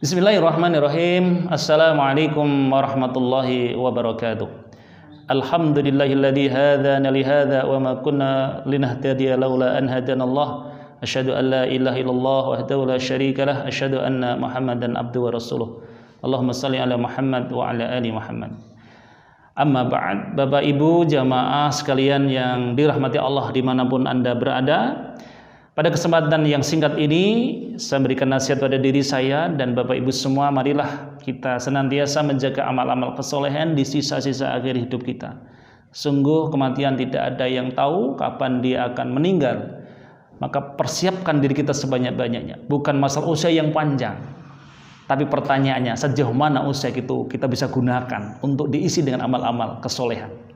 Bismillahirrahmanirrahim. Assalamualaikum warahmatullahi wabarakatuh. Alhamdulillahilladzi hadana li hadza wa ma kunna linahtadiya laula an hadanallah. Asyhadu an la ilaha illallah wahdahu la syarika lah. Asyhadu anna Muhammadan abduhu wa rasuluh. Allahumma shalli ala Muhammad wa ala ali Muhammad. Amma ba'd. Bapak Ibu jamaah sekalian yang dirahmati Allah dimanapun Anda berada, pada kesempatan yang singkat ini saya berikan nasihat pada diri saya dan Bapak Ibu semua, marilah kita senantiasa menjaga amal-amal kesolehan di sisa-sisa akhir hidup kita. Sungguh kematian tidak ada yang tahu kapan dia akan meninggal. Maka persiapkan diri kita sebanyak-banyaknya. Bukan masalah usia yang panjang, tapi pertanyaannya sejauh mana usia itu kita bisa gunakan untuk diisi dengan amal-amal kesolehan.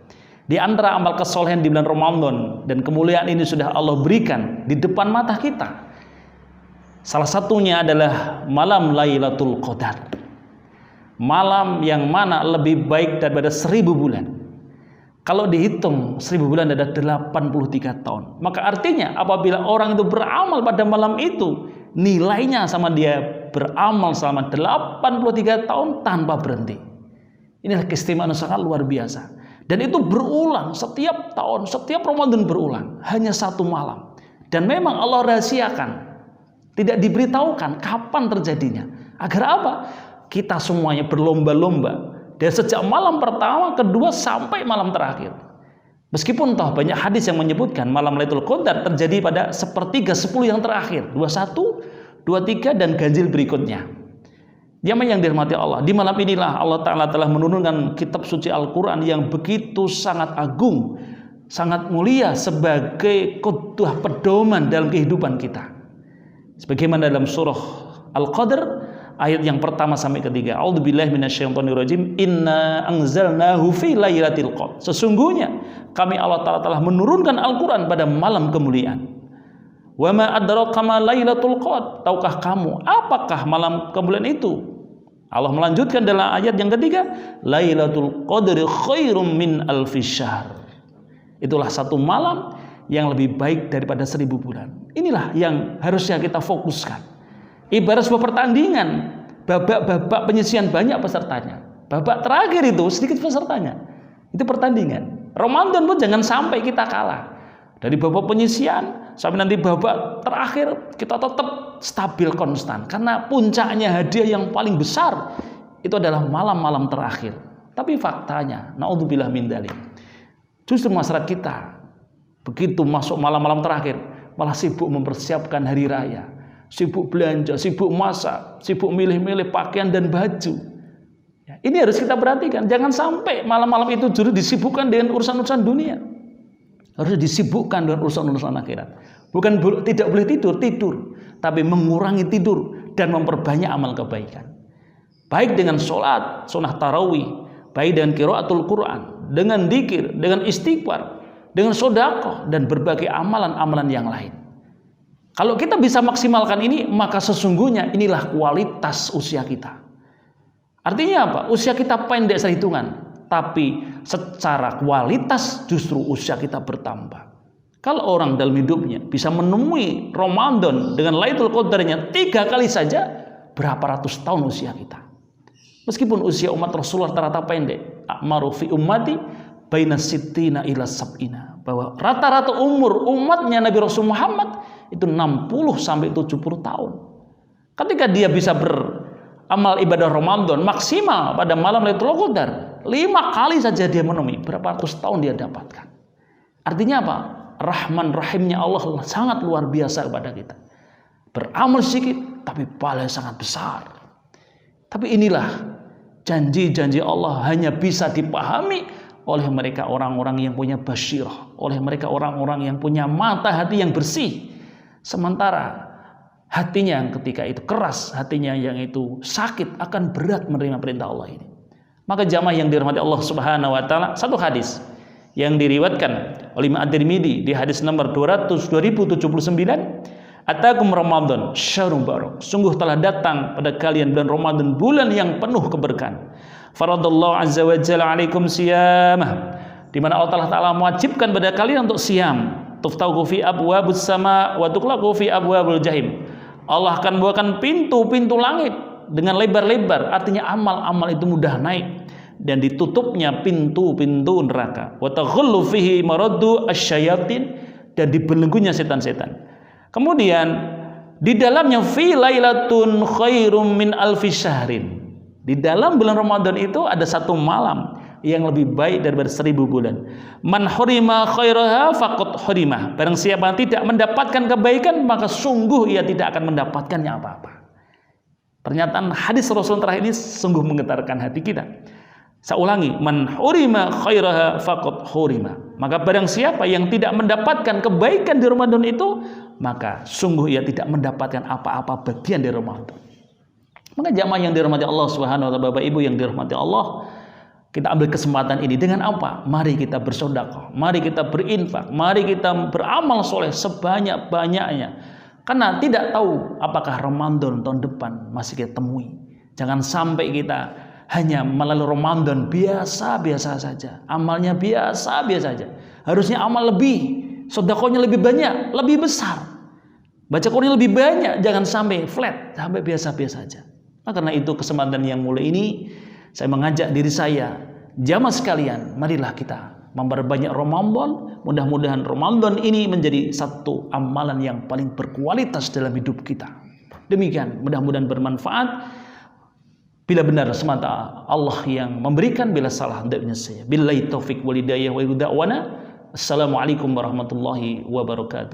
Di antara amal kesolehan di bulan Ramadan dan kemuliaan ini sudah Allah berikan di depan mata kita. Salah satunya adalah malam Lailatul Qadar. Malam yang mana lebih baik daripada 1000 bulan. Kalau dihitung 1000 bulan ada 83 tahun. Maka artinya apabila orang itu beramal pada malam itu, nilainya sama dia beramal selama 83 tahun tanpa berhenti. Inilah keistimewaan sangat luar biasa. Dan itu berulang setiap tahun, setiap Ramadan berulang. Hanya satu malam. Dan memang Allah rahasiakan. Tidak diberitahukan kapan terjadinya. Agar apa? Kita semuanya berlomba-lomba. Dari sejak malam pertama, kedua, sampai malam terakhir. Meskipun toh banyak hadis yang menyebutkan malam Lailatul Qadar terjadi pada 1/3 yang terakhir. 21, 23, dan ganjil berikutnya. Jamaah yang dirahmati Allah, di malam inilah Allah Ta'ala telah menurunkan kitab suci Al-Quran yang begitu sangat agung, sangat mulia sebagai qudwah pedoman dalam kehidupan kita. Sebagaimana dalam surah Al-Qadr ayat yang pertama sampai ketiga. A'udzubillahi minasyaitonirrajim. Inna anzalnahu fi lailatul qadr. Sesungguhnya kami Allah Ta'ala telah menurunkan Al-Quran pada malam kemuliaan. Wa ma adraka ma lailatul qadr. Tahukah kamu apakah malam kemuliaan itu? Allah melanjutkan dalam ayat yang ketiga, Lailatul Qadri khairum min alfi syahr. Itulah satu malam yang lebih baik daripada 1000 bulan. Inilah yang harusnya kita fokuskan. Ibarat sebuah pertandingan, babak penyisian banyak pesertanya. Babak terakhir itu sedikit pesertanya. Itu pertandingan. Ramadan pun jangan sampai kita kalah. Dari babak penyisian sampai nanti babak terakhir kita tetap stabil konstan. Karena puncaknya hadiah yang paling besar itu adalah malam-malam terakhir. Tapi faktanya, naudzubillah min dzalik, justru masyarakat kita begitu masuk malam-malam terakhir malah sibuk mempersiapkan hari raya, sibuk belanja, sibuk masak, sibuk milih-milih pakaian dan baju. Ini harus kita perhatikan. Jangan sampai malam-malam itu justru disibukkan dengan urusan-urusan dunia. Harus disibukkan dengan urusan-urusan akhirat. Bukan tidak boleh tidur, tapi mengurangi tidur dan memperbanyak amal kebaikan. Baik dengan sholat, sunnah tarawih, baik dengan qiraatul Quran, dengan dzikir, dengan istighfar, dengan sedekah dan berbagai amalan-amalan yang lain. Kalau kita bisa maksimalkan ini, maka sesungguhnya inilah kualitas usia kita. Artinya apa? Usia kita pendek sehitungan, tapi secara kualitas justru usia kita bertambah. Kalau orang dalam hidupnya bisa menemui Ramadan dengan Lailatul Qadarnya 3 kali saja, berapa ratus tahun usia kita. Meskipun usia umat Rasulullah rata-rata pendek, a'maru fi ummati baina sittina ila sab'ina, bahwa rata-rata umur umatnya Nabi Rasul Muhammad itu 60 sampai 70 tahun. Ketika dia bisa beramal ibadah Ramadan maksimal pada malam Lailatul Qadar, 5 kali saja dia menemui, berapa ratus tahun dia dapatkan. Artinya apa? Rahman rahimnya Allah sangat luar biasa kepada kita. Beramal sedikit tapi pahala sangat besar. Tapi inilah janji-janji Allah hanya bisa dipahami oleh mereka orang-orang yang punya basyirah, oleh mereka orang-orang yang punya mata hati yang bersih. Sementara hatinya yang ketika itu keras, hatinya yang itu sakit, akan berat menerima perintah Allah ini. Maka jamaah yang dirahmati Allah Subhanahu wa taala, satu hadis yang diriwayatkan oleh Imam At-Tirmidzi di hadis nomor 2079, Atakum Ramadan syahrun barak. Sungguh telah datang pada kalian bulan Ramadan, bulan yang penuh keberkahan. Faradallahu azza wa jalla alaikum siyamah, di mana Allah Ta'ala mewajibkan pada kalian untuk siam. Tuftahu fi abwabus sama wa tuqlaqu fi abwabul jahim. Allah akan bukakan pintu-pintu langit dengan lebar-lebar, artinya amal-amal itu mudah naik dan ditutupnya pintu-pintu neraka. Wa taghullu fihi maraddu asyayatin, dan dibelenggunya setan-setan. Kemudian di dalamnya fi lailatun khairum min alfi syahrin. Di dalam bulan Ramadan itu ada satu malam yang lebih baik daripada 1000 bulan. Man hurima khairaha faqad hurimah. Barang siapa tidak mendapatkan kebaikan, maka sungguh ia tidak akan mendapatkannya apa-apa. Pernyataan hadis Rasul terakhir ini sungguh menggetarkan hati kita. Saya ulangi, man hurima khairaha faqad hurima. Maka barang siapa yang tidak mendapatkan kebaikan di Ramadan itu, maka sungguh ia tidak mendapatkan apa-apa bagian dari Ramadan. Maka jamaah yang dirahmati Allah Subhanahu wa taala, Bapak Ibu yang dirahmati Allah, kita ambil kesempatan ini dengan apa? Mari kita bersedekah, mari kita berinfak, mari kita beramal soleh sebanyak-banyaknya. Karena tidak tahu apakah Ramadan tahun depan masih kita temui. Jangan sampai kita hanya melalui Ramadan biasa-biasa saja, amalnya biasa-biasa saja. Harusnya amal lebih, sedekahnya lebih banyak, lebih besar, baca Quran lebih banyak. Jangan sampai flat, sampai biasa-biasa saja. Nah, karena itu kesempatan yang mulia ini saya mengajak diri saya, jamaah sekalian, marilah kita memperbanyak Ramadan. Mudah-mudahan Ramadan ini menjadi satu amalan yang paling berkualitas dalam hidup kita. Demikian, mudah-mudahan bermanfaat. Bila benar semata Allah yang memberikan, bila salah hendaknya saya. Billahi taufik wal hidayah wa da'wana. Assalamualaikum warahmatullahi wabarakatuh.